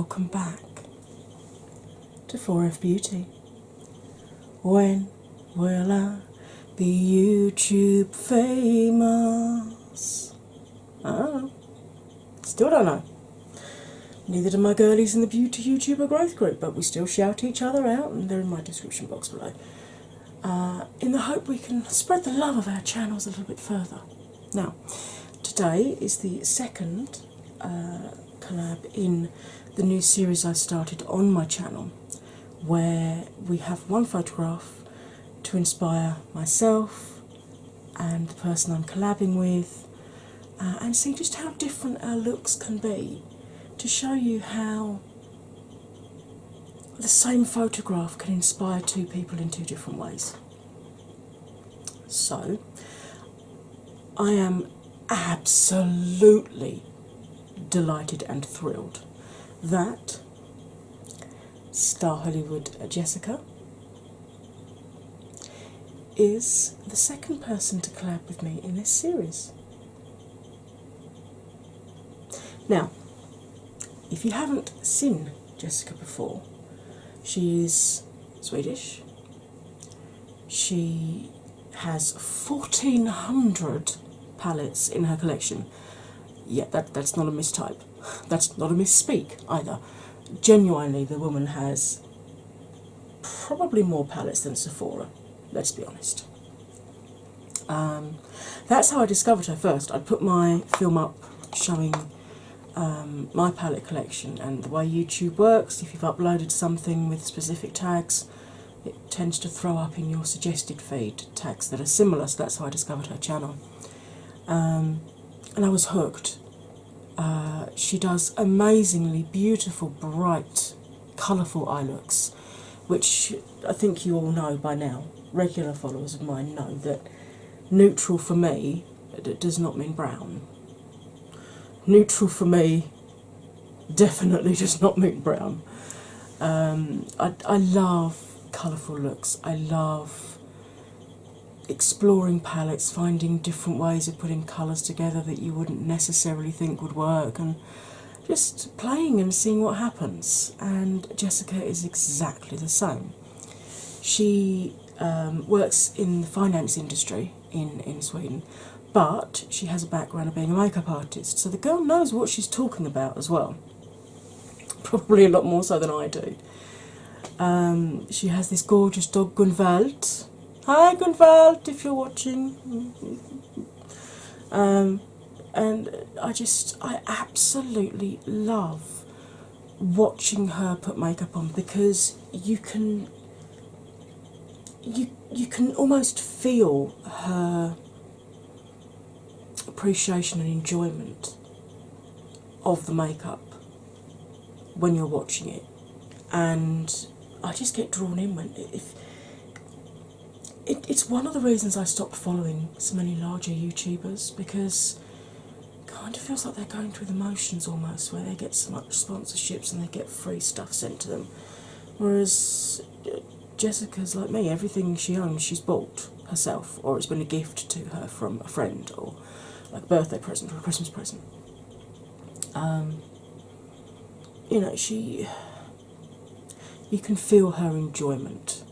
welcome back to 4F Beauty. When will I be YouTube famous? I don't know. Still don't know. Neither do my girlies in the Beauty YouTuber growth group, but we still shout each other out, and they're in my description box below. In the hope we can spread the love of our channels a little bit further. Now, today is the second collab in the new series I started on my channel, where we have one photograph to inspire myself and the person I'm collabing with, and see just how different our looks can be, to show you how the same photograph can inspire two people in two different ways. So, I am absolutely delighted and thrilled that Starhollywood Jessica is the second person to collab with me in this series. Now, if you haven't seen Jessica before, she is Swedish. She has 1,400 palettes in her collection. Yeah, that's not a mistype. That's not a misspeak either. Genuinely, the woman has probably more palettes than Sephora, let's be honest. That's how I discovered her first. I put my film up showing my palette collection, and the way YouTube works, if you've uploaded something with specific tags, it tends to throw up in your suggested feed tags that are similar, so that's how I discovered her channel. And I was hooked. She does amazingly beautiful, bright, colourful eye looks, which I think you all know by now. Regular followers of mine know that neutral for me does not mean brown. Neutral for me definitely does not mean brown. I love colourful looks. I love exploring palettes, finding different ways of putting colours together that you wouldn't necessarily think would work, and just playing and seeing what happens. And Jessica is exactly the same. She works in the finance industry in Sweden, but she has a background of being a makeup artist, so the girl knows what she's talking about as well. Probably a lot more so than I do. She has this gorgeous dog, Gunvald. Hi Gunvald, if you're watching. And I absolutely love watching her put makeup on, because you can almost feel her appreciation and enjoyment of the makeup when you're watching it, and I just get drawn in when it's one of the reasons I stopped following so many larger YouTubers, because it kind of feels like they're going through the motions almost, where they get so much sponsorships and they get free stuff sent to them, whereas Jessica's like me. Everything she owns she's bought herself, or it's been a gift to her from a friend, or like a birthday present or a Christmas present. You can feel her enjoyment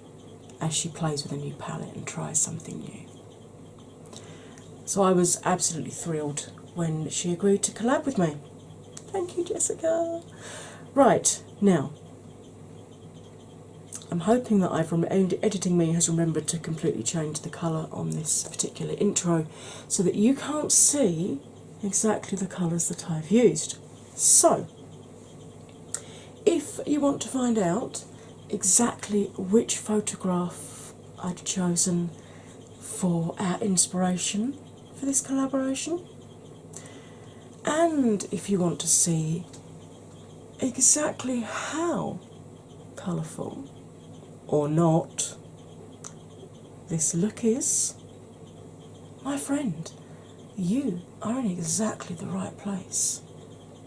as she plays with a new palette and tries something new. So I was absolutely thrilled when she agreed to collab with me. Thank you, Jessica. Right, now, I'm hoping that editing me has remembered to completely change the colour on this particular intro, so that you can't see exactly the colours that I've used. So, if you want to find out exactly which photograph I'd chosen for our inspiration for this collaboration, and if you want to see exactly how colourful or not this look is, my friend, you are in exactly the right place.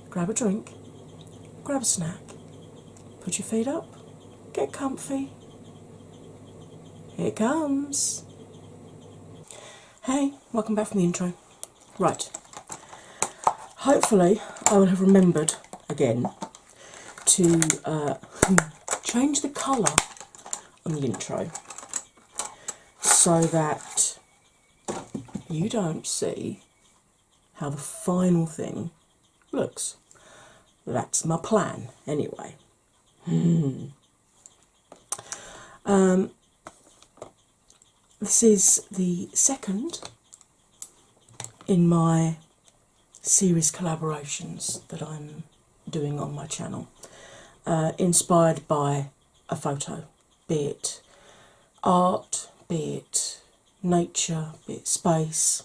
Grab a drink, grab a snack, put your feet up, get comfy. Here it comes. Hey, welcome back from the intro. Right, hopefully I will have remembered again to change the colour on the intro so that you don't see how the final thing looks. That's my plan, anyway. This is the second in my series collaborations that I'm doing on my channel, inspired by a photo, be it art, be it nature, be it space.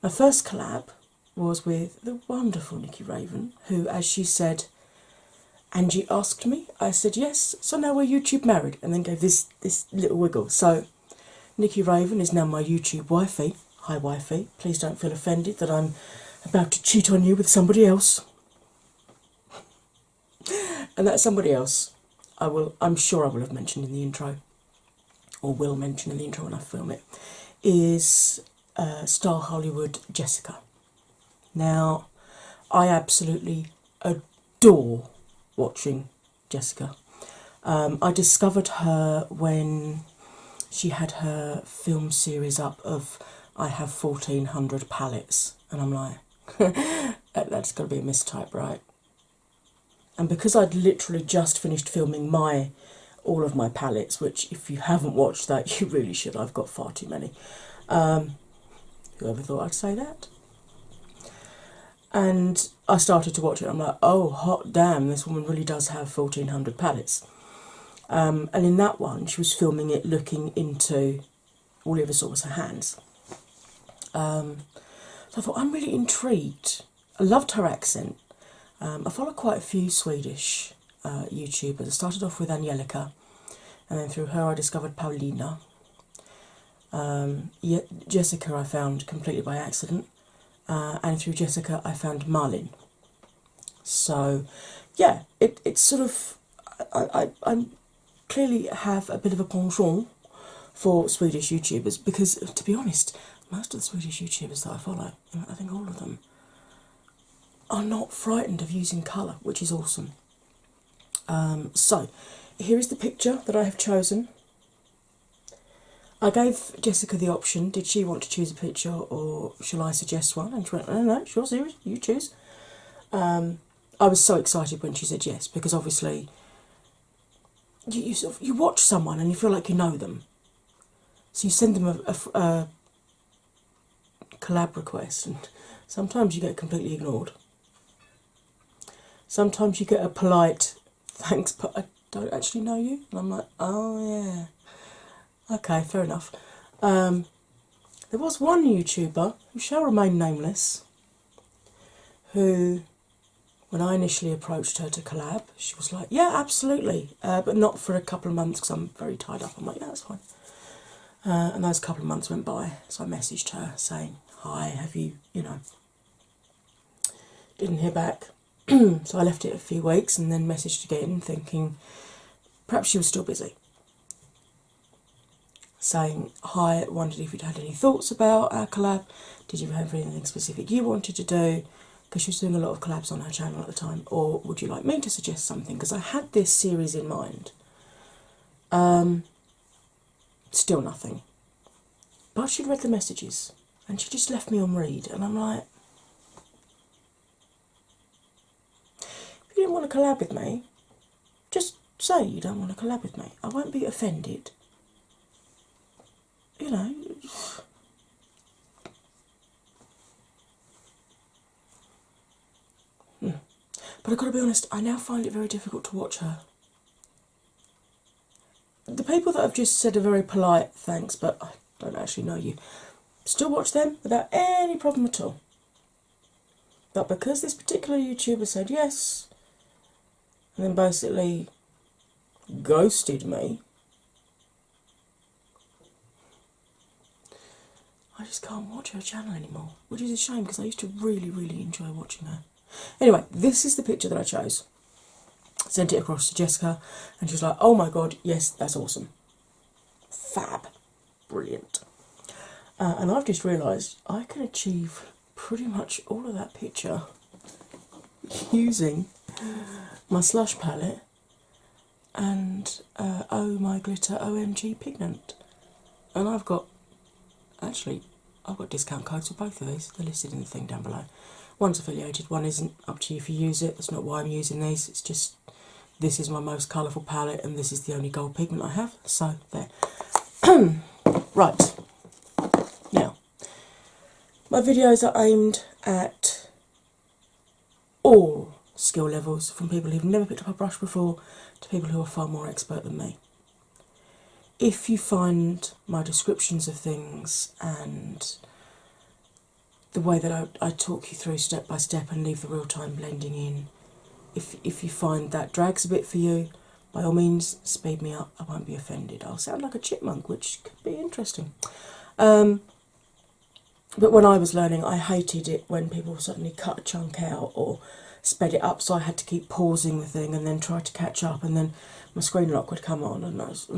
My first collab was with the wonderful Nikki Raven, who, as she said, Angie asked me, I said yes, so now we're YouTube married, and then gave this little wiggle. So Nikki Raven is now my YouTube wifey. Hi wifey, please don't feel offended that I'm about to cheat on you with somebody else. And that somebody else, I'm sure I will have mentioned in the intro, or will mention in the intro when I film it, is Starhollywood Jessica. Now, I absolutely adore watching Jessica. I discovered her when she had her film series up of I have 1,400 palettes, and I'm like, that's got to be a mistype, right? And because I'd literally just finished filming all of my palettes, which if you haven't watched that, you really should. I've got far too many. Whoever thought I'd say that? And I started to watch it. I'm like, oh, hot damn, this woman really does have 1,400 palettes. And in that one, she was filming it looking into, all you ever saw was her hands. So I thought, I'm really intrigued. I loved her accent. I follow quite a few Swedish YouTubers. I started off with Angelica, and then through her I discovered Paulina. Jessica I found completely by accident, and through Jessica I found Malin. So yeah, it's sort of, I clearly have a bit of a penchant for Swedish YouTubers, because to be honest, most of the Swedish YouTubers that I follow, I think all of them, are not frightened of using colour, which is awesome. So here is the picture that I have chosen. I gave Jessica the option, did she want to choose a picture or shall I suggest one? And she went, no, sure, serious, you choose. I was so excited when she said yes, because obviously you watch someone and you feel like you know them. So you send them a collab request, and sometimes you get completely ignored. Sometimes you get a polite thanks, but I don't actually know you. And I'm like, oh yeah, okay, fair enough. There was one YouTuber, who shall remain nameless, who, when I initially approached her to collab, she was like, yeah, absolutely, but not for a couple of months because I'm very tied up. I'm like, yeah, that's fine. And those couple of months went by, so I messaged her saying, hi, have you, didn't hear back. So I left it a few weeks and then messaged again, thinking perhaps she was still busy. Saying, hi, wondered if you'd had any thoughts about our collab. Did you have anything specific you wanted to do? Because she was doing a lot of collabs on her channel at the time. Or would you like me to suggest something? Because I had this series in mind. Still nothing. But she'd read the messages and she just left me on read. And I'm like, if you didn't want to collab with me, just say you don't want to collab with me. I won't be offended. But I've got to be honest, I now find it very difficult to watch her. The people that have just said a very polite thanks, but I don't actually know you, still watch them without any problem at all. But because this particular YouTuber said yes, and then basically ghosted me, I just can't watch her channel anymore, which is a shame because I used to really, really enjoy watching her. Anyway, this is the picture that I chose. Sent it across to Jessica, and she was like, oh my god, yes, that's awesome. Fab. Brilliant. And I've just realised I can achieve pretty much all of that picture using my Slush palette, and Oh My Glitter OMG Pigment. And I've got discount codes for both of these. They're listed in the thing down below. One's affiliated, one isn't. Up to you if you use it. That's not why I'm using these. It's just this is my most colourful palette, and this is the only gold pigment I have. So there. Right. Now, my videos are aimed at all skill levels, from people who've never picked up a brush before to people who are far more expert than me. If you find my descriptions of things and the way that I talk you through step by step and leave the real time blending in, if you find that drags a bit for you, by all means speed me up. I won't be offended. I'll sound like a chipmunk, which could be interesting. But when I was learning, I hated it when people suddenly cut a chunk out or sped it up, so I had to keep pausing the thing and then try to catch up, and then my screen lock would come on and I was...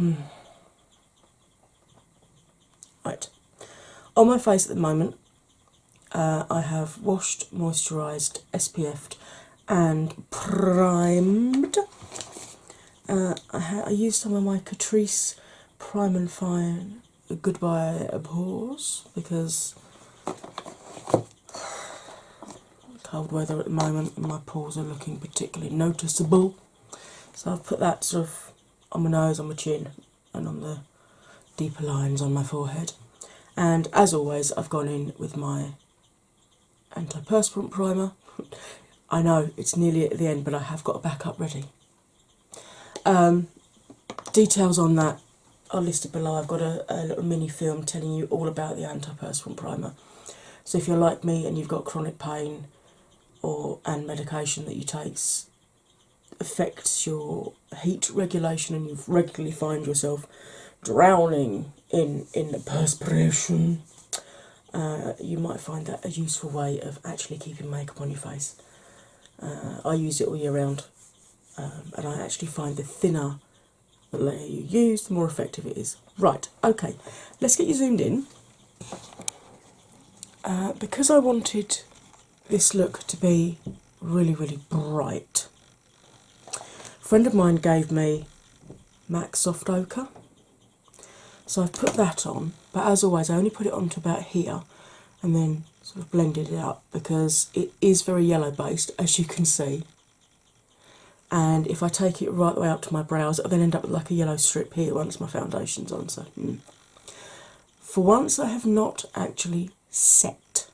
Right. On my face at the moment, I have washed, moisturised, SPF'd and primed. I used some of my Catrice Prime and Fine Goodbye Pores because cold weather at the moment and my pores are looking particularly noticeable. So I've put that sort of on my nose, on my chin, and on the deeper lines on my forehead. And as always, I've gone in with my antiperspirant primer. I know it's nearly at the end, but I have got a backup ready. Details on that are listed below. I've got a little mini film telling you all about the antiperspirant primer. So if you're like me and you've got chronic pain and medication that you take affects your heat regulation and you regularly find yourself drowning in the perspiration, you might find that a useful way of actually keeping makeup on your face. I use it all year round, and I actually find the thinner the layer you use, the more effective it is. Right, okay, let's get you zoomed in. Because I wanted this look to be really, really bright, a friend of mine gave me MAC Soft Ochre. So I've put that on, but as always I only put it on to about here and then sort of blended it up because it is very yellow based, as you can see. And if I take it right the way up to my brows, I'll then end up with like a yellow strip here once my foundation's on. So for once I have not actually set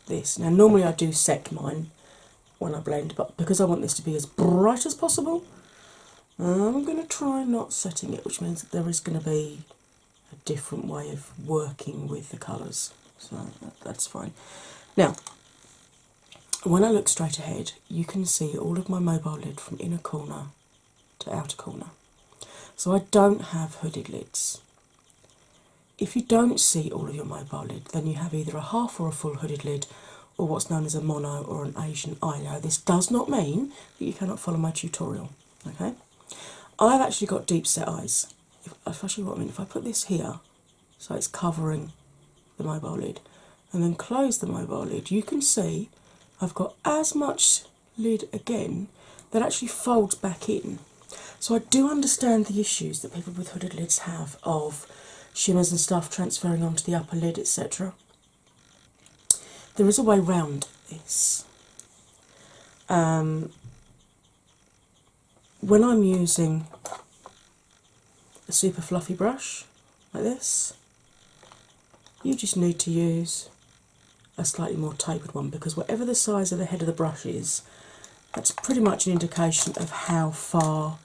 this. Now normally I do set mine when I blend, but because I want this to be as bright as possible, I'm going to try not setting it, which means that there is going to be a different way of working with the colours. So that's fine. Now, when I look straight ahead, you can see all of my mobile lid from inner corner to outer corner. So I don't have hooded lids. If you don't see all of your mobile lid, then you have either a half or a full hooded lid, or what's known as a mono or an Asian eye. Now, this does not mean that you cannot follow my tutorial, okay? I've actually got deep set eyes. If I show you what I mean, if I put this here, so it's covering the mobile lid, and then close the mobile lid, you can see I've got as much lid again that actually folds back in. So I do understand the issues that people with hooded lids have of shimmers and stuff transferring onto the upper lid, etc. There is a way round this. When I'm using a super fluffy brush like this, you just need to use a slightly more tapered one, because whatever the size of the head of the brush is, that's pretty much an indication of how far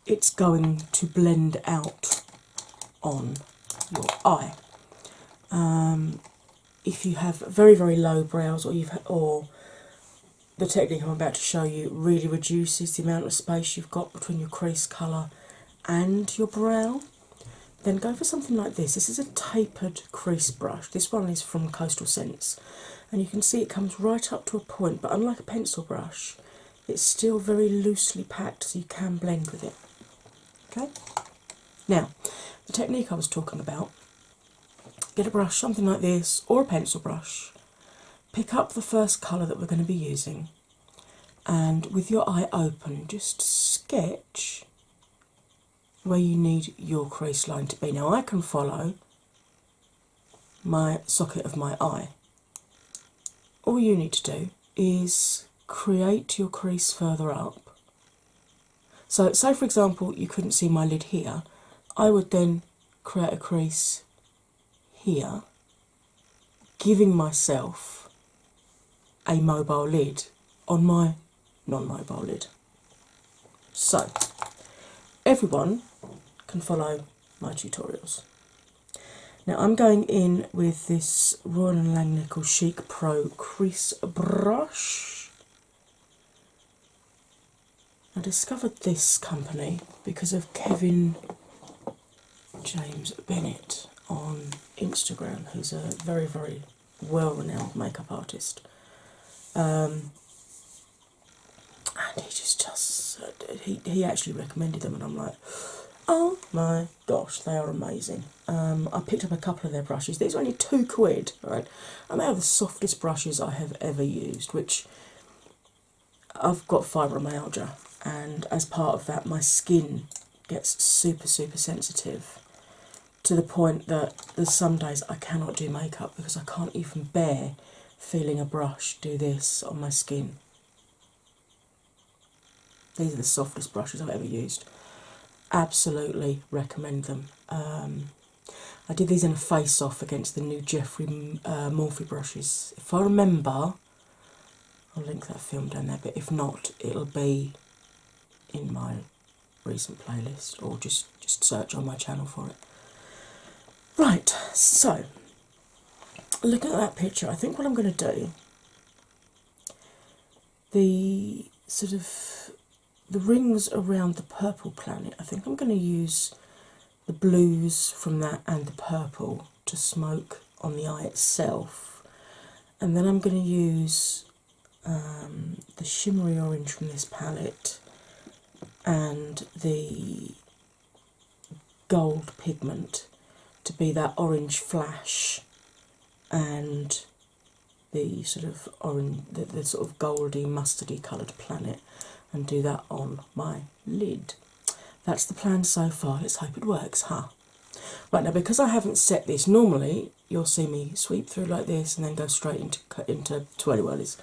it's going to blend out on your eye. If you have very, very low brows, or the technique I'm about to show you really reduces the amount of space you've got between your crease colour and your brow, then go for something like this. This is a tapered crease brush. This one is from Coastal Scents, and you can see it comes right up to a point, but unlike a pencil brush, it's still very loosely packed, so you can blend with it. Okay? Now, the technique I was talking about, get a brush, something like this, or a pencil brush, pick up the first colour that we're going to be using, and with your eye open, just sketch where you need your crease line to be. Now I can follow my socket of my eye. All you need to do is create your crease further up. So say for example you couldn't see my lid here, I would then create a crease here, giving myself a mobile lid on my non-mobile lid. So everyone can follow my tutorials. Now I'm going in with this Royal & Langnickel Chic Pro crease brush. I discovered this company because of Kevin James Bennett on Instagram, who's a very, very well-renowned makeup artist. And he actually recommended them, and I'm like, oh my gosh, they are amazing. I picked up a couple of their brushes. These are only £2, right? And they are the softest brushes I have ever used, which I've got fibromyalgia, and as part of that my skin gets super, super sensitive to the point that there's some days I cannot do makeup because I can't even bear feeling a brush do this on my skin. These are the softest brushes I've ever used. Absolutely recommend them. I did these in a face-off against the new Jeffrey Morphe brushes. If I remember, I'll link that film down there, but if not, it'll be in my recent playlist, or just search on my channel for it. Right, so looking at that picture, I think what I'm going to do, the sort of the rings around the purple planet, I think I'm going to use the blues from that and the purple to smoke on the eye itself, and then I'm going to use the shimmery orange from this palette and the gold pigment to be that orange flash, and the sort of orange, the sort of goldy mustardy coloured planet, and do that on my lid. That's the plan so far. Let's hope it works, huh? Right, now because I haven't set this, normally you'll see me sweep through like this and then go straight into twirly whirlies.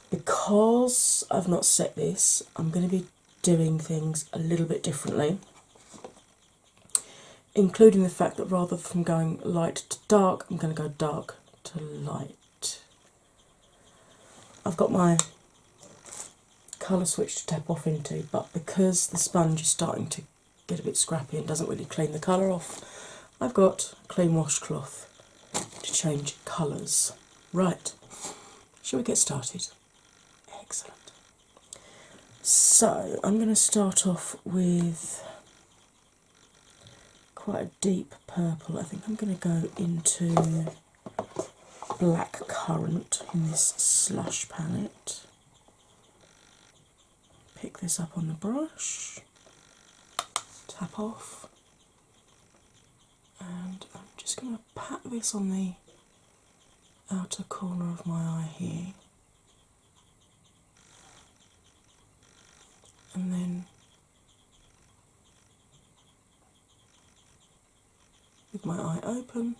Because I've not set this, I'm going to be doing things a little bit differently, including the fact that rather than going light to dark, I'm going to go dark to light. I've got my colour switch to tap off into, but because the sponge is starting to get a bit scrappy and doesn't really clean the colour off, I've got a clean washcloth to change colours. Right, shall we get started? Excellent. So I'm going to start off with quite a deep purple. I think I'm going to go into black currant in this slush palette. Pick this up on the brush, tap off, and I'm just going to pat this on the outer corner of my eye here, and then with my eye open,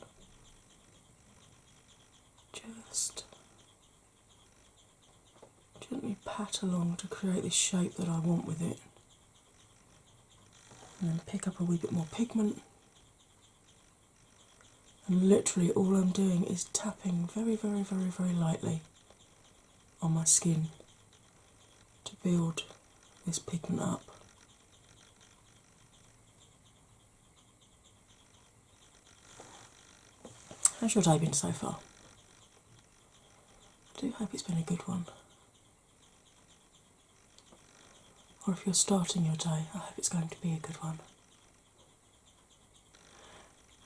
just gently pat along to create the shape that I want with it, and then pick up a wee bit more pigment, and literally all I'm doing is tapping very, very, very, very lightly on my skin to build this pigment up. How's your day been so far? I do hope it's been a good one. Or if you're starting your day, I hope it's going to be a good one.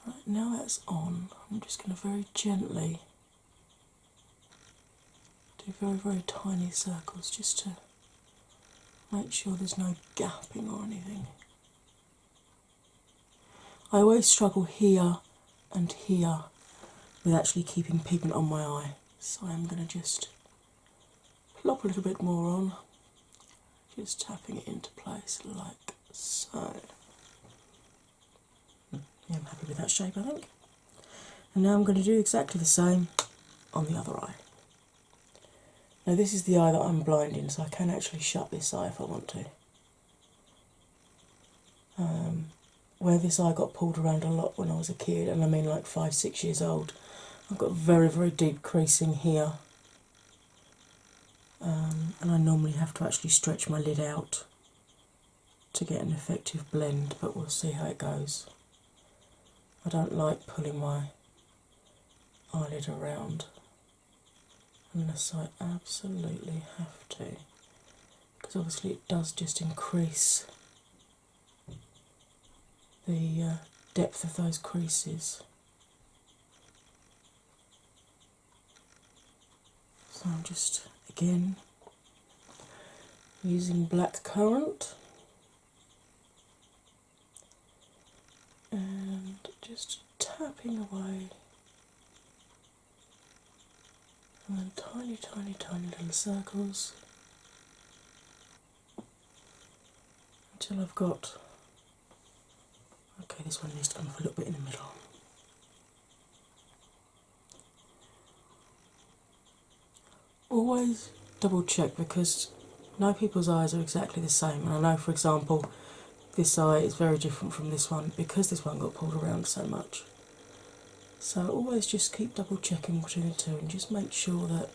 Right, now that's on, I'm just going to very gently do very, very tiny circles just to make sure there's no gapping or anything. I always struggle here and here with actually keeping pigment on my eye, so I'm going to just plop a little bit more on. Just tapping it into place like so. Yeah, I'm happy with that shape, I think. And now I'm going to do exactly the same on the other eye. Now this is the eye that I'm blind in, so I can actually shut this eye if I want to. Where this eye got pulled around a lot when I was a kid, and I mean like 5, 6 years old, I've got very, very deep creasing here. And I normally have to actually stretch my lid out to get an effective blend, but we'll see how it goes. I don't like pulling my eyelid around unless I absolutely have to, because obviously it does just increase the depth of those creases. So I'm just again using black currant and just tapping away, and then tiny, tiny, tiny little circles until I've got, okay, this one needs to come up a little bit in the middle. Always double check, because no people's eyes are exactly the same, and I know, for example, this eye is very different from this one because this one got pulled around so much. So always just keep double checking between the two and just make sure that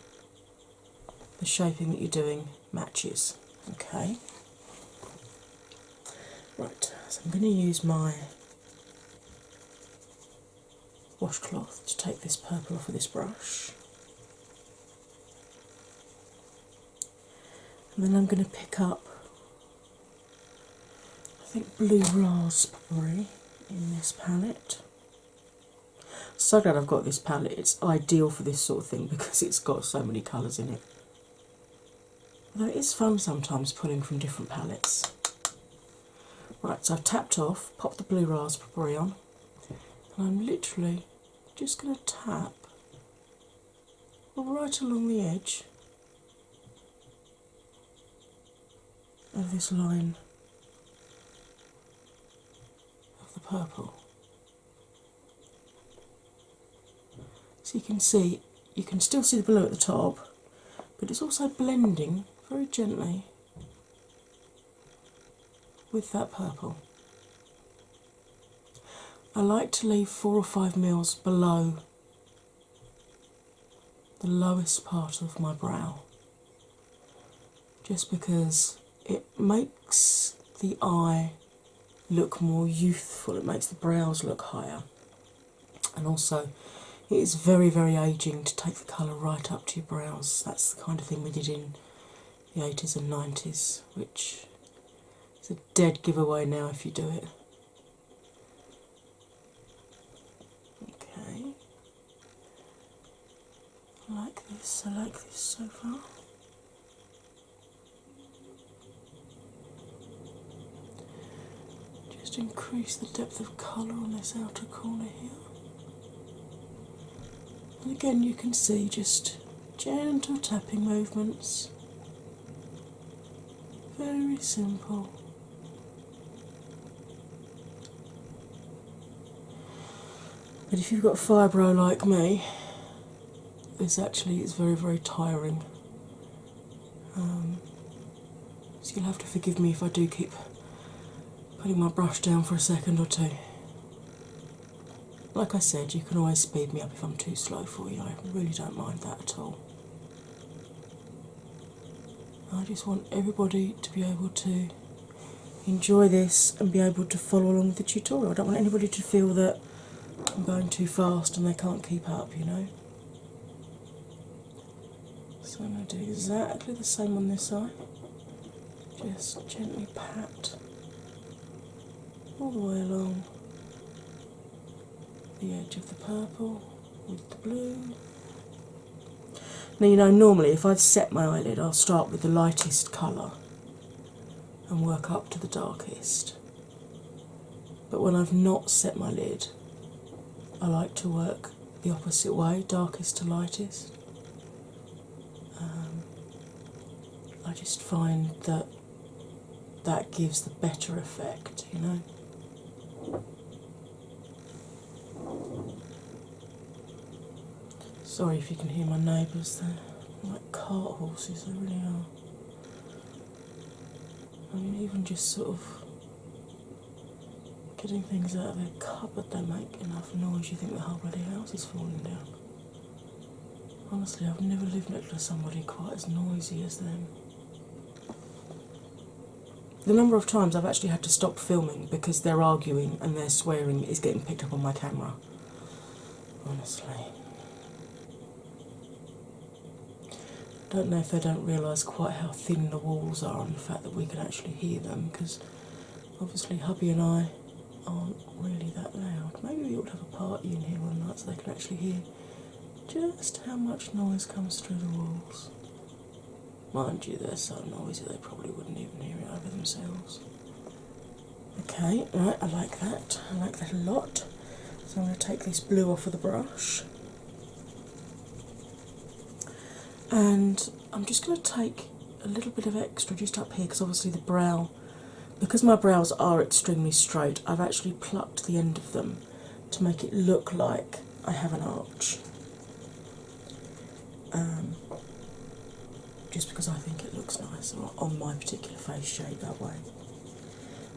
the shaping that you're doing matches. Okay. Right, so I'm going to use my washcloth to take this purple off of this brush. And then I'm going to pick up, I think, blue raspberry in this palette. So glad I've got this palette. It's ideal for this sort of thing because it's got so many colours in it. Although it is fun sometimes pulling from different palettes. Right, so I've tapped off, popped the blue raspberry on, and I'm literally just going to tap right along the edge of this line of the purple. So you can still see the blue at the top, but it's also blending very gently with that purple. I like to leave 4 or 5 mils below the lowest part of my brow, just because it makes the eye look more youthful, it makes the brows look higher, and also it is very, very ageing to take the colour right up to your brows. That's the kind of thing we did in the 80s and 90s, which is a dead giveaway now if you do it. Okay. I like this so far. Just increase the depth of colour on this outer corner here. And again, you can see just gentle tapping movements. Very simple. But if you've got fibro like me, this actually is very, very tiring. So you'll have to forgive me if I do keep putting my brush down for a second or two. Like I said, you can always speed me up if I'm too slow for you. I really don't mind that at all. I just want everybody to be able to enjoy this and be able to follow along with the tutorial. I don't want anybody to feel that I'm going too fast and they can't keep up, you know. So I'm going to do exactly the same on this eye. Just gently pat all the way along the edge of the purple with the blue. Now, you know, normally if I've set my eyelid, I'll start with the lightest colour and work up to the darkest. But when I've not set my lid, I like to work the opposite way, darkest to lightest. I just find that that gives the better effect, you know. Sorry if you can hear my neighbours, they're like cart horses, they really are. I mean, even just sort of getting things out of their cupboard, they make enough noise you think the whole bloody house is falling down. Honestly, I've never lived next to somebody quite as noisy as them. The number of times I've actually had to stop filming because they're arguing and their swearing is getting picked up on my camera. Honestly. I don't know if they don't realise quite how thin the walls are and the fact that we can actually hear them, because obviously hubby and I aren't really that loud. Maybe we ought to have a party in here one night so they can actually hear just how much noise comes through the walls. Mind you, they're so noisy they probably wouldn't even hear it over themselves. Okay, right, I like that. I like that a lot. So I'm going to take this blue off of the brush. And I'm just going to take a little bit of extra just up here, because obviously the brow, because my brows are extremely straight, I've actually plucked the end of them to make it look like I have an arch. Just because I think it looks nice on my particular face shape that way.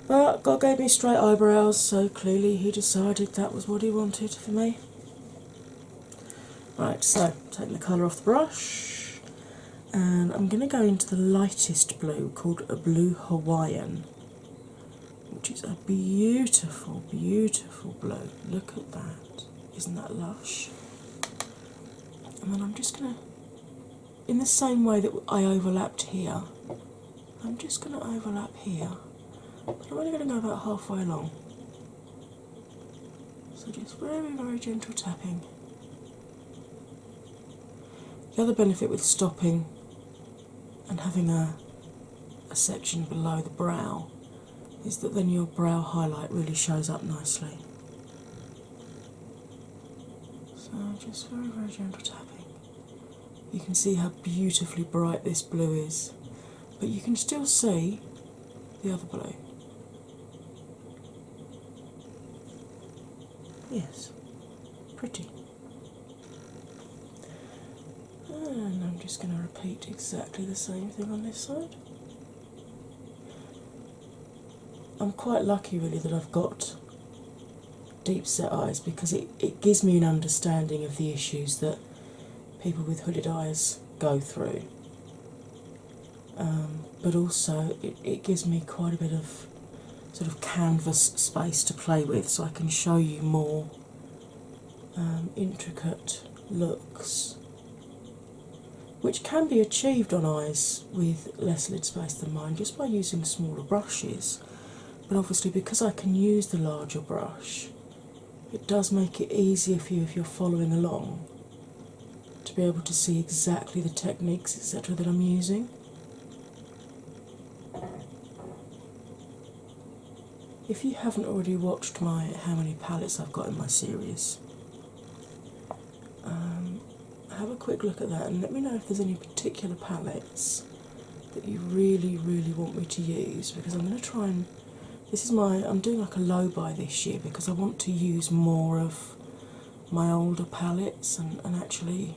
But God gave me straight eyebrows, so clearly he decided that was what he wanted for me. Right, so taking the colour off the brush, and I'm going to go into the lightest blue called a Blue Hawaiian, which is a beautiful, beautiful blue. Look at that. Isn't that lush? And then I'm just going to, in the same way that I overlapped here, I'm just going to overlap here, but I'm only going to go about halfway along. So just very, very gentle tapping. The other benefit with stopping and having a section below the brow is that then your brow highlight really shows up nicely. So just very, very gentle tapping. You can see how beautifully bright this blue is, but you can still see the other blue. Yes, pretty. And I'm just going to repeat exactly the same thing on this side. I'm quite lucky really that I've got deep set eyes, because it gives me an understanding of the issues that people with hooded eyes go through, but also it gives me quite a bit of sort of canvas space to play with, so I can show you more intricate looks, which can be achieved on eyes with less lid space than mine just by using smaller brushes. But obviously, because I can use the larger brush, it does make it easier for you if you're following along to be able to see exactly the techniques, etc., that I'm using. If you haven't already watched my how many palettes I've got in my series, have a quick look at that and let me know if there's any particular palettes that you really, really want me to use, because I'm going to try and, I'm doing like a low buy this year because I want to use more of my older palettes and actually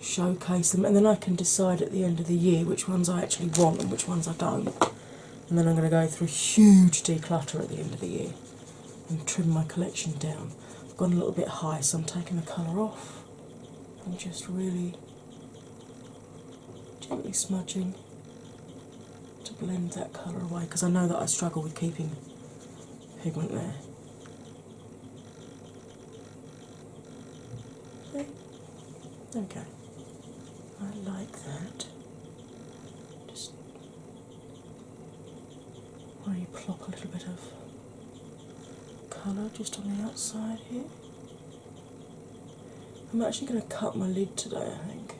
showcase them, and then I can decide at the end of the year which ones I actually want and which ones I don't. And then I'm going to go through a huge declutter at the end of the year and trim my collection down. I've gone a little bit high, so I'm taking the colour off and just really gently smudging to blend that colour away, because I know that I struggle with keeping pigment there. Okay, I like that. Just really plop a little bit of colour just on the outside here. I'm actually going to cut my lid today, I think.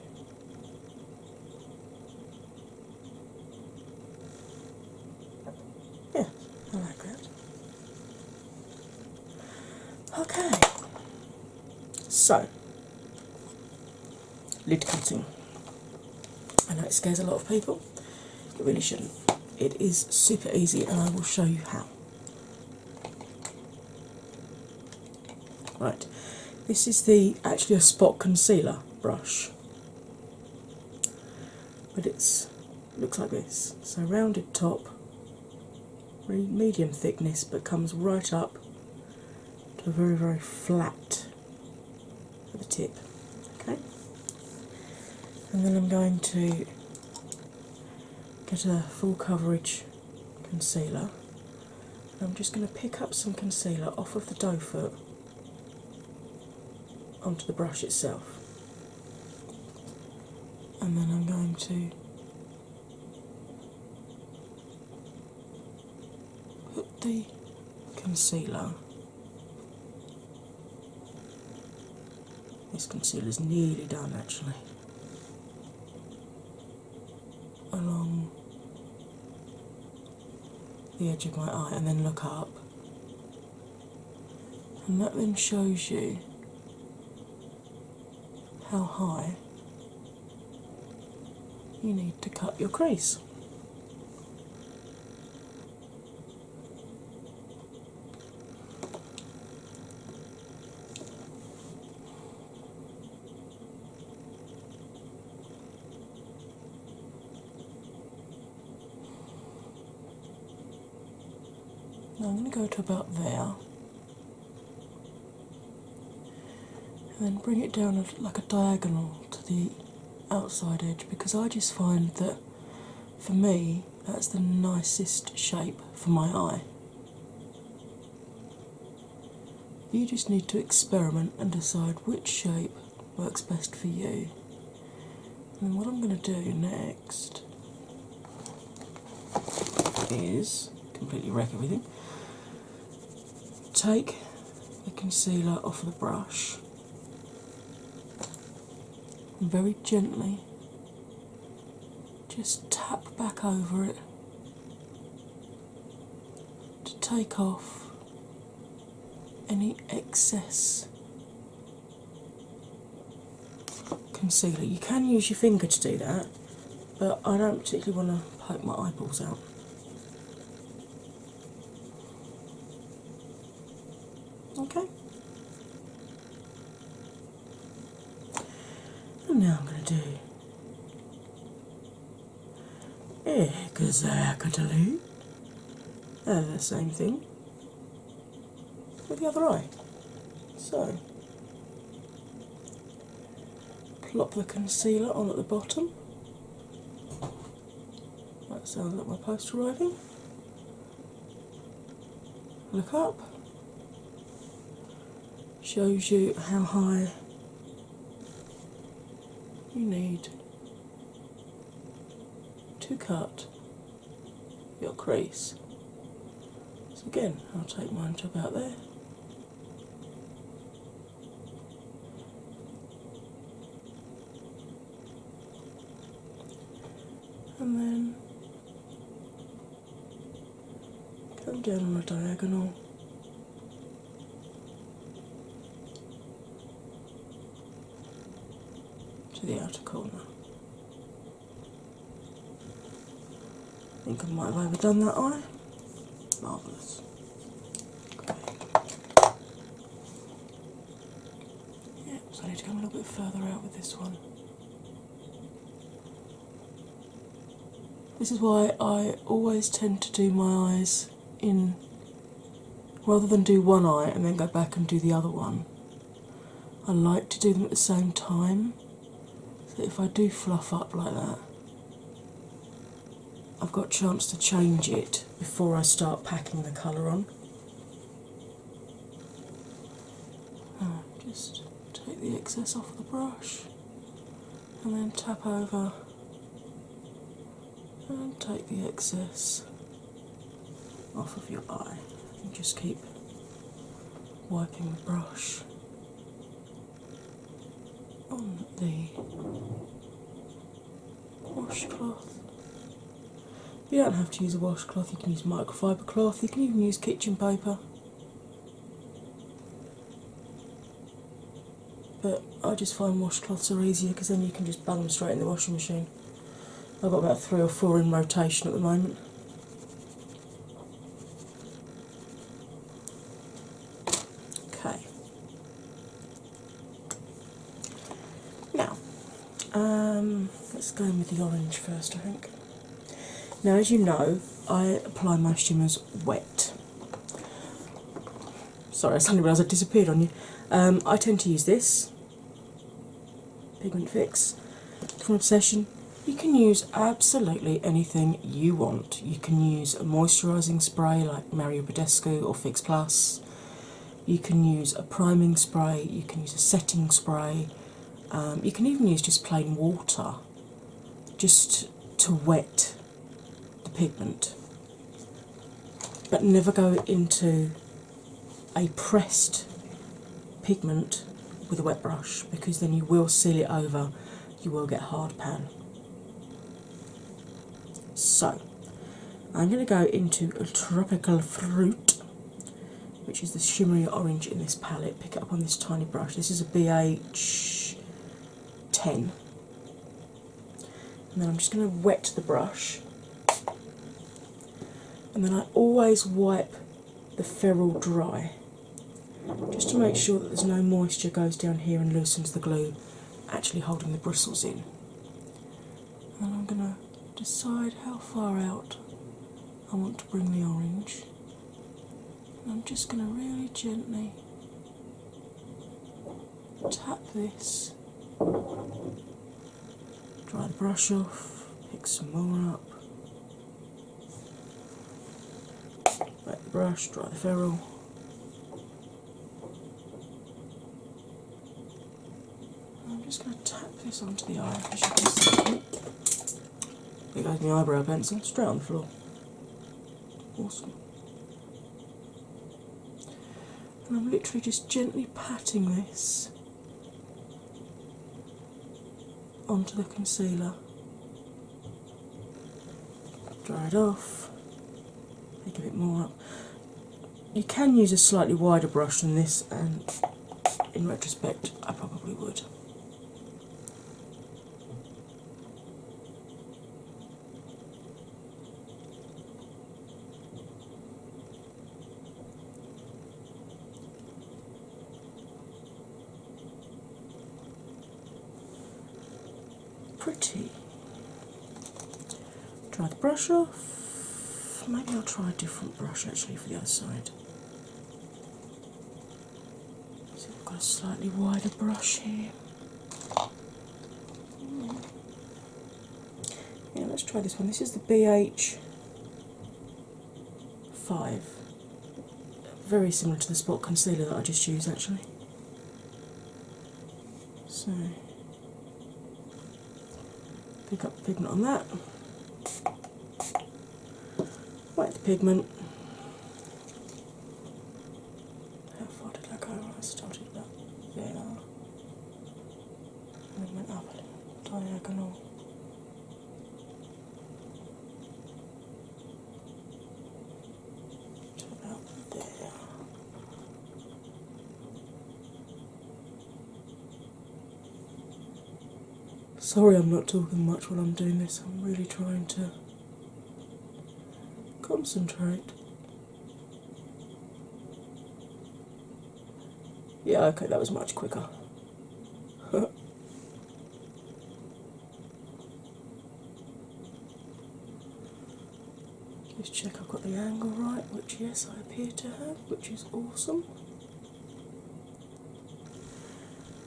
Yeah, I like that. Okay, so lid cutting. I know it scares a lot of people, it really shouldn't. it is super easy, and I will show you how. Right, this is actually a spot concealer brush, but looks like this. So rounded top, really medium thickness, but comes right up to a very, very flat at the tip. Okay, and then I'm going to get a full coverage concealer. I'm just going to pick up some concealer off of the dough foot onto the brush itself, and then I'm going to put the concealer. This concealer's nearly done actually, along the edge of my eye, and then look up, and that then shows you how high you need to cut your crease. Now I'm going to go to about there, and then bring it down like a diagonal to the outside edge, because I just find that for me that's the nicest shape for my eye. You just need to experiment and decide which shape works best for you. And what I'm going to do next is completely wreck everything. Take the concealer off the brush and very gently just tap back over it to take off any excess concealer. You can use your finger to do that, but I don't particularly want to poke my eyeballs out. Okay. And now I'm going to do exactly the same thing with the other eye. So, plop the concealer on at the bottom. That sounds like my post arriving. Look up. Shows you how high you need to cut your crease. So again, I'll take mine to about there. And then come down on a diagonal to the outer corner. I think I might have overdone that eye. Marvellous. Okay. Yeah, so I need to come a little bit further out with this one. This is why I always tend to do my eyes in, rather than do one eye and then go back and do the other one, I like to do them at the same time. So if I do fluff up like that, I've got a chance to change it before I start packing the colour on. Just take the excess off the brush and then tap over and take the excess off of your eye, and just keep wiping the brush on the washcloth. You don't have to use a washcloth, you can use microfiber cloth, you can even use kitchen paper. But I just find washcloths are easier because then you can just bung them straight in the washing machine. I've got about 3 or 4 in rotation at the moment. Let's go in with the orange first, I think. Now, as you know, I apply my shimmers wet. Sorry, I suddenly realised I disappeared on you. I tend to use this Pigment Fix from Obsession. You can use absolutely anything you want. You can use a moisturising spray like Mario Badescu or Fix Plus. You can use a priming spray. You can use a setting spray. You can even use just plain water just to wet the pigment. But never go into a pressed pigment with a wet brush, because then you will seal it over, you will get hard pan. So I'm going to go into a Tropical Fruit, which is the shimmery orange in this palette. Pick it up on this tiny brush. This is a BH 10. And then I'm just going to wet the brush, and then I always wipe the ferrule dry, just to make sure that there's no moisture goes down here and loosens the glue, actually holding the bristles in. And I'm going to decide how far out I want to bring the orange. And I'm just going to really gently tap this, dry the brush off, pick some more up, wet the brush, dry the ferrule. I'm just going to tap this onto the eye, as you can see. There goes my eyebrow pencil, straight on the floor. Awesome. And I'm literally just gently patting this onto the concealer. Dry it off, pick a bit more up. You can use a slightly wider brush than this, and in retrospect I probably would. Pretty. Dry the brush off. Maybe I'll try a different brush actually for the other side. So I've got a slightly wider brush here. Yeah, let's try this one. This is the BH 5. Very similar to the spot concealer that I just used actually. So pick up the pigment on that, wet the pigment. How far did I go? I started about there and then went up a little diagonal. To about there. Sorry I'm not talking much while I'm doing this, I'm really trying to concentrate. Yeah, okay, that was much quicker. Just check I've got the angle right, which yes I appear to have, which is awesome.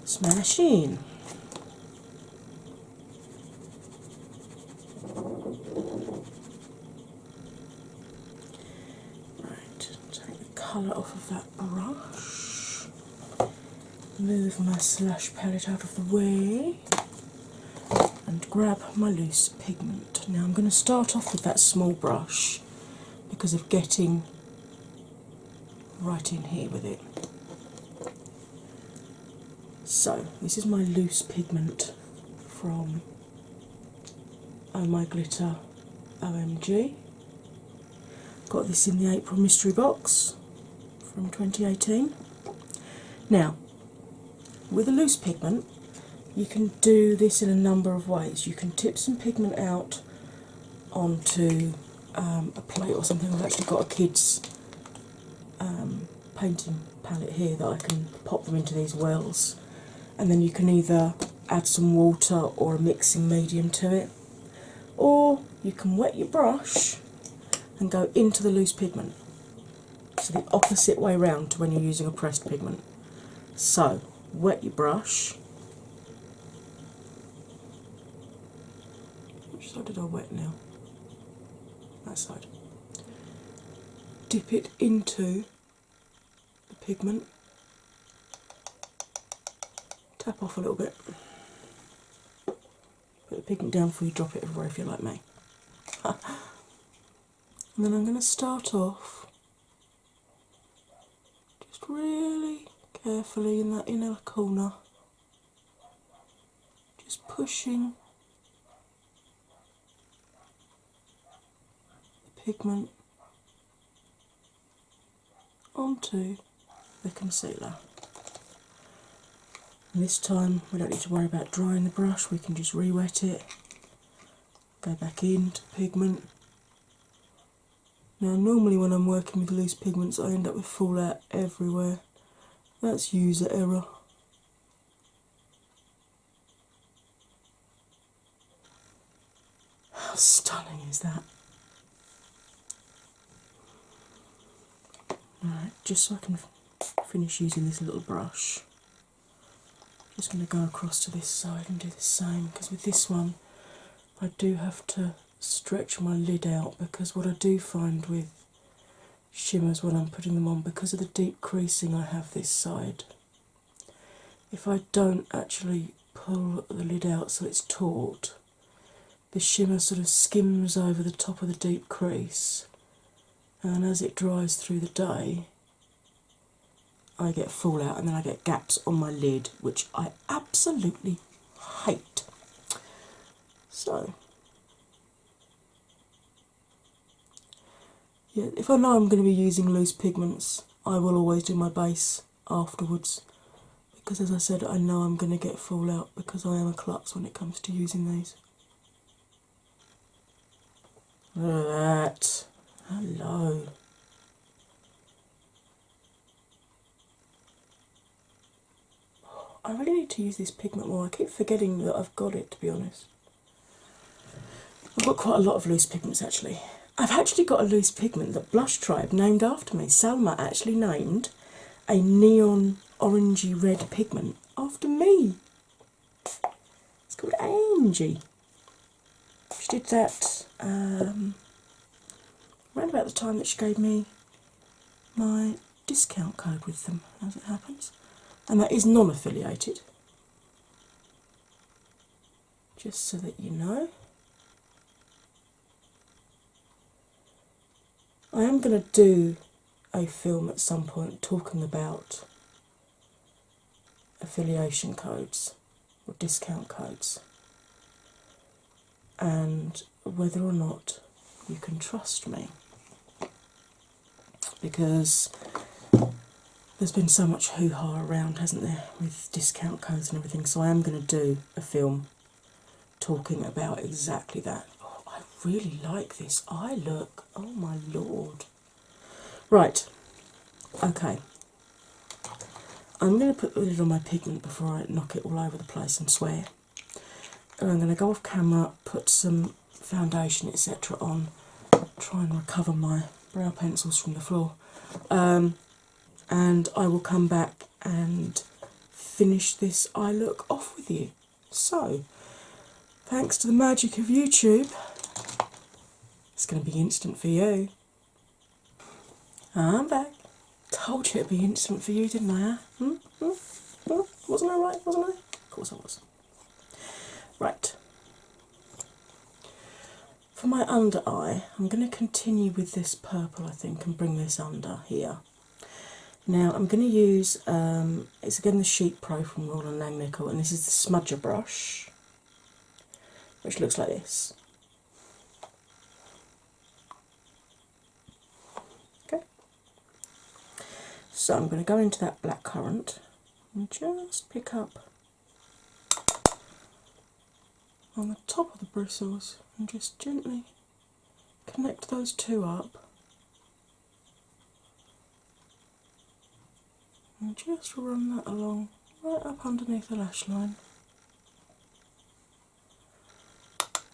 Smashing. Colour off of that brush, move my slush palette out of the way, and grab my loose pigment. Now I'm going to start off with that small brush because of getting right in here with it. So this is my loose pigment from Oh My Glitter OMG. Got this in the April mystery box from 2018. Now, with a loose pigment, you can do this in a number of ways. You can tip some pigment out onto a plate or something. I've actually got a kid's painting palette here that I can pop them into these wells, and then you can either add some water or a mixing medium to it, or you can wet your brush and go into the loose pigment. So the opposite way round to when you're using a pressed pigment. So wet your brush. Which side did I wet now? That side. Dip it into the pigment. Tap off a little bit. Put the pigment down before you drop it everywhere if you're like me. And then I'm going to start off just really carefully in that inner corner, just pushing the pigment onto the concealer. And this time we don't need to worry about drying the brush, we can just re-wet it, go back into the pigment. Now normally when I'm working with loose pigments I end up with fallout everywhere. That's user error. How stunning is that? Alright, just so I can finish using this little brush, just going to go across to this side and do the same, because with this one I do have to stretch my lid out, because what I do find with shimmers when I'm putting them on, because of the deep creasing I have this side, if I don't actually pull the lid out so it's taut, the shimmer sort of skims over the top of the deep crease, and as it dries through the day I get fallout and then I get gaps on my lid, which I absolutely hate. So yeah, if I know I'm going to be using loose pigments I will always do my base afterwards, because as I said I know I'm going to get fallout because I am a klutz when it comes to using these. Look at that. Hello. I really need to use this pigment more. I keep forgetting that I've got it, to be honest. I've got quite a lot of loose pigments actually. I've actually got a loose pigment that Blush Tribe named after me. Salma actually named a neon orangey red pigment after me. It's called Angie. She did that around about the time that she gave me my discount code with them, as it happens. And that is non-affiliated. Just so that you know. I am going to do a film at some point talking about affiliation codes or discount codes and whether or not you can trust me, because there's been so much hoo-ha around, hasn't there, with discount codes and everything, so I am going to do a film talking about exactly that. Oh, I really like this eye look, oh my lord. Right, okay. I'm going to put the lid on my pigment before I knock it all over the place and swear. And I'm going to go off camera, put some foundation etc. on, try and recover my brow pencils from the floor. And I will come back and finish this eye look off with you. So, thanks to the magic of YouTube, it's going to be instant for you. I'm back. Told you it'd be instant for you, didn't I? Wasn't I right? Wasn't I? Of course I was. Right. For my under eye, I'm going to continue with this purple, I think, and bring this under here. Now I'm going to use, it's again the Sheet Pro from Roland Langnickel, and this is the smudger brush, which looks like this. Okay. So I'm going to go into that black currant and just pick up on the top of the bristles and just gently connect those two up. And just run that along right up underneath the lash line.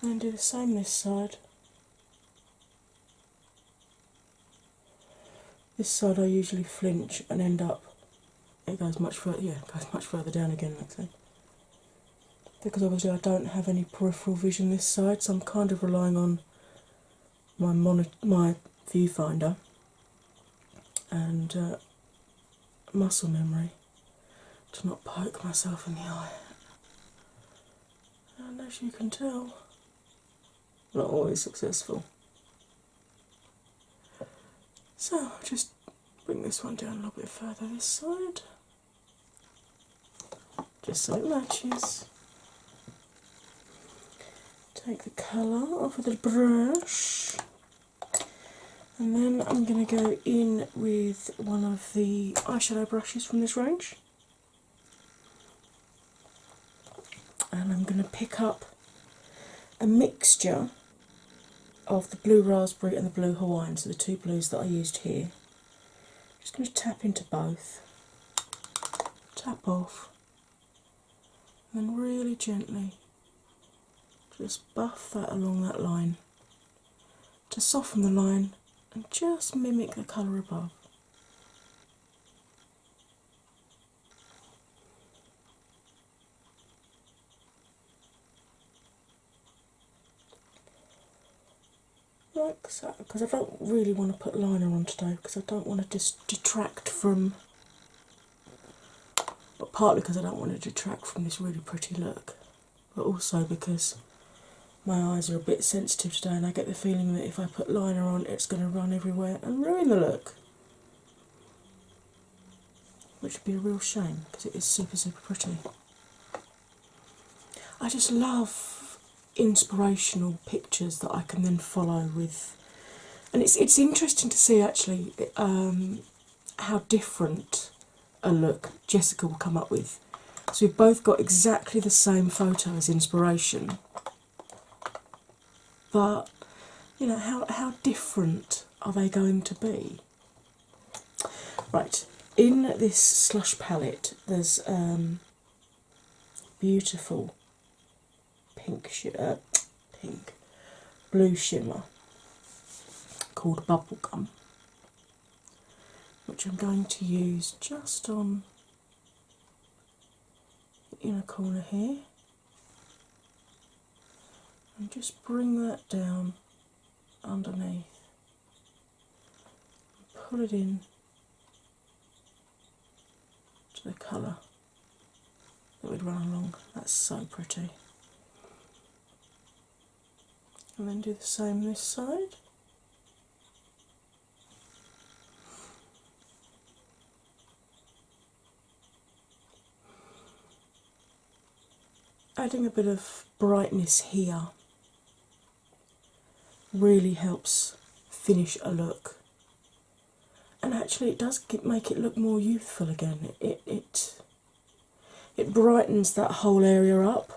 And do the same this side. This side I usually flinch and end up, it goes much further, yeah, it goes much further down again actually. Because obviously I don't have any peripheral vision this side, so I'm kind of relying on my viewfinder and muscle memory to not poke myself in the eye. And as you can tell, not always successful. So I'll just bring this one down a little bit further this side, just so it matches. Take the colour off of the brush, and then I'm going to go in with one of the eyeshadow brushes from this range, and I'm going to pick up a mixture of the blue raspberry and the blue Hawaiian, so the two blues that I used here. Just going to tap into both, tap off, and then really gently just buff that along that line to soften the line and just mimic the colour above. Like so, because I don't really want to put liner on today because I don't want to detract from, but partly because I don't want to detract from this really pretty look, but also because my eyes are a bit sensitive today and I get the feeling that if I put liner on it's going to run everywhere and ruin the look, which would be a real shame because it is super pretty. I just love inspirational pictures that I can then follow with, and it's interesting to see actually how different a look Jessica will come up with. So we've both got exactly the same photo as inspiration, but you know, how different are they going to be? Right, in this slush palette there's beautiful blue shimmer called Bubblegum, which I'm going to use just on the inner corner here, and just bring that down underneath, pull it in to the colour that would run along. That's so pretty. And then do the same this side. Adding a bit of brightness here really helps finish a look, and actually it does make it look more youthful again. It brightens that whole area up.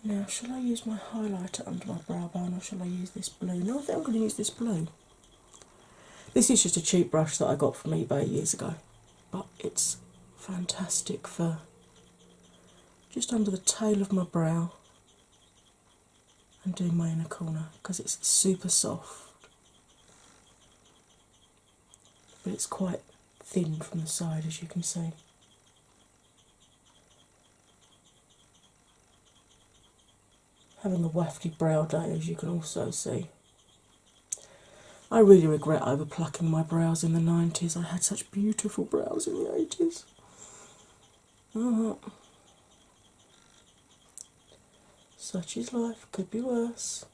Now, shall I use my highlighter under my brow bone or shall I use this blue? No, I think I'm going to use this blue. This is just a cheap brush that I got from eBay years ago, but it's fantastic for just under the tail of my brow and doing my inner corner because it's super soft, but it's quite thin from the side, as you can see. Having a wafty brow day, as you can also see. I really regret over plucking my brows in the 90s. I had such beautiful brows in the 80s. Such is life, could be worse.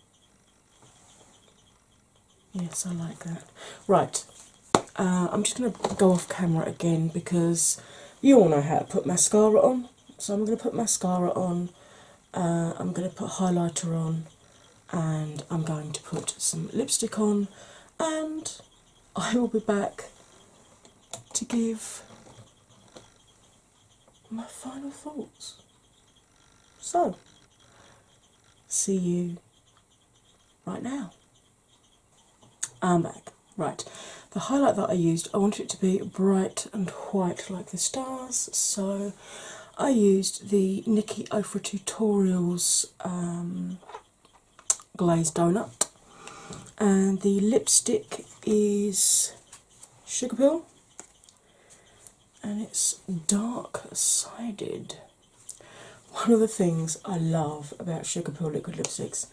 Yes, I like that. Right, I'm just going to go off camera again because you all know how to put mascara on. So I'm going to put mascara on, I'm going to put highlighter on, and I'm going to put some lipstick on, and I will be back to give my final thoughts. So, see you right now. I'm back. Right, the highlight that I used, I wanted it to be bright and white like the stars, so I used the Nikki Ofra Tutorials Glazed Donut, and the lipstick is Sugar Pill, and it's dark sided. One of the things I love about Sugar Pill liquid lipsticks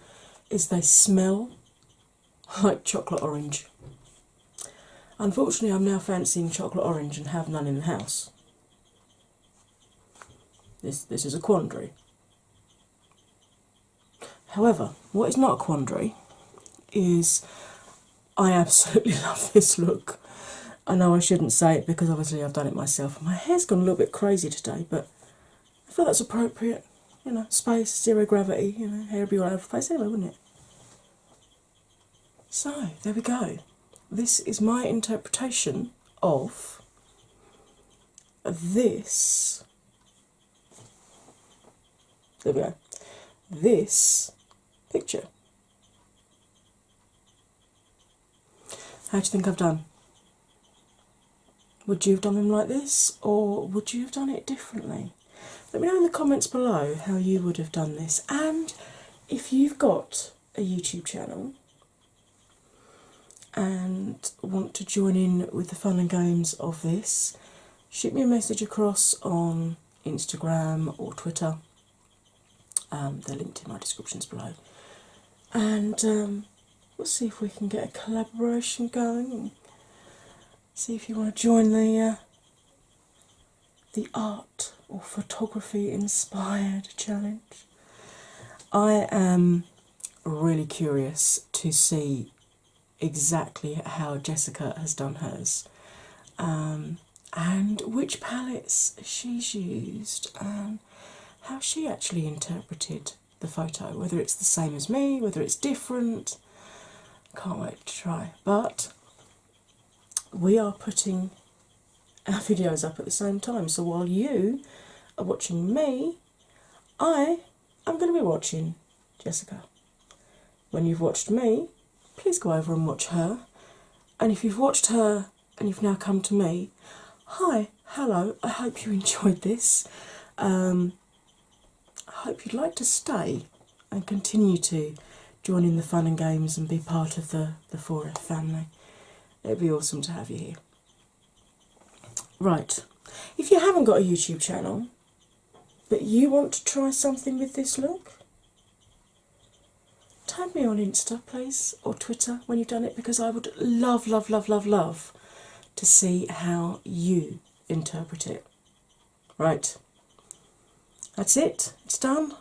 is they smell like chocolate orange. Unfortunately, I'm now fancying chocolate orange and have none in the house. This is a quandary. However, what is not a quandary is I absolutely love this look. I know I shouldn't say it because obviously I've done it myself. My hair's gone a little bit crazy today, but I feel that's appropriate. You know, space, zero gravity, you know, hair would be all over the place anyway, wouldn't it? So, there we go. This is my interpretation of this. There we go. This picture. How do you think I've done? Would you have done them like this, or would you have done it differently? Let me know in the comments below how you would have done this, and if you've got a YouTube channel and want to join in with the fun and games of this, shoot me a message across on Instagram or Twitter. They're linked in my descriptions below, and we'll see if we can get a collaboration going and see if you want to join the art or photography inspired challenge. I am really curious to see exactly how Jessica has done hers, and which palettes she's used, and how she actually interpreted the photo, whether it's the same as me, whether it's different. Can't wait to try. But we are putting our videos up at the same time, so while you are watching me, I am going to be watching Jessica. When you've watched me, please go over and watch her, and if you've watched her and you've now come to me, hi, hello, I hope you enjoyed this. I hope you'd like to stay and continue to join in the fun and games and be part of the 4F family. It'd be awesome to have you here. Right, if you haven't got a YouTube channel, but you want to try something with this look, tag me on Insta, please, or Twitter when you've done it, because I would love, love, love, love, love to see how you interpret it. Right, that's it, it's done.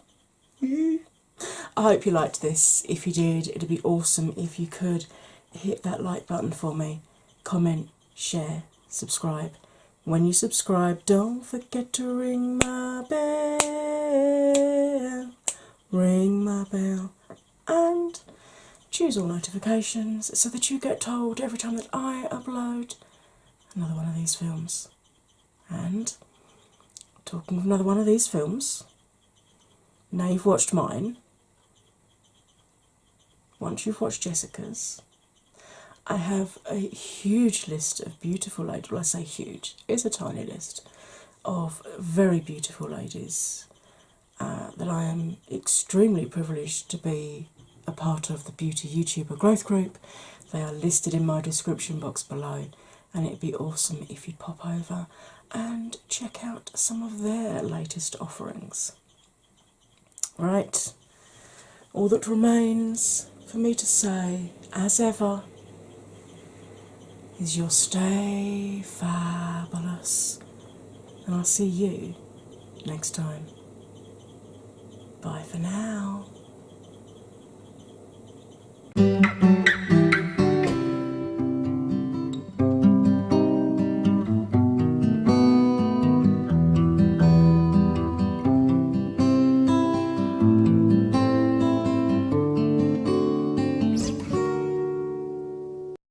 I hope you liked this. If you did, it'd be awesome if you could hit that like button for me, comment, share, subscribe. When you subscribe, don't forget to ring my bell, and choose all notifications so that you get told every time that I upload another one of these films. And talking of another one of these films, now you've watched mine, once you've watched Jessica's, I have a huge list of beautiful ladies. Well, I say huge, it's a tiny list of very beautiful ladies that I am extremely privileged to be a part of the Beauty YouTuber Growth Group. They are listed in my description box below, and it'd be awesome if you'd pop over and check out some of their latest offerings. Right, all that remains for me to say, as ever, is you'll stay fabulous, and I'll see you next time. Bye for now.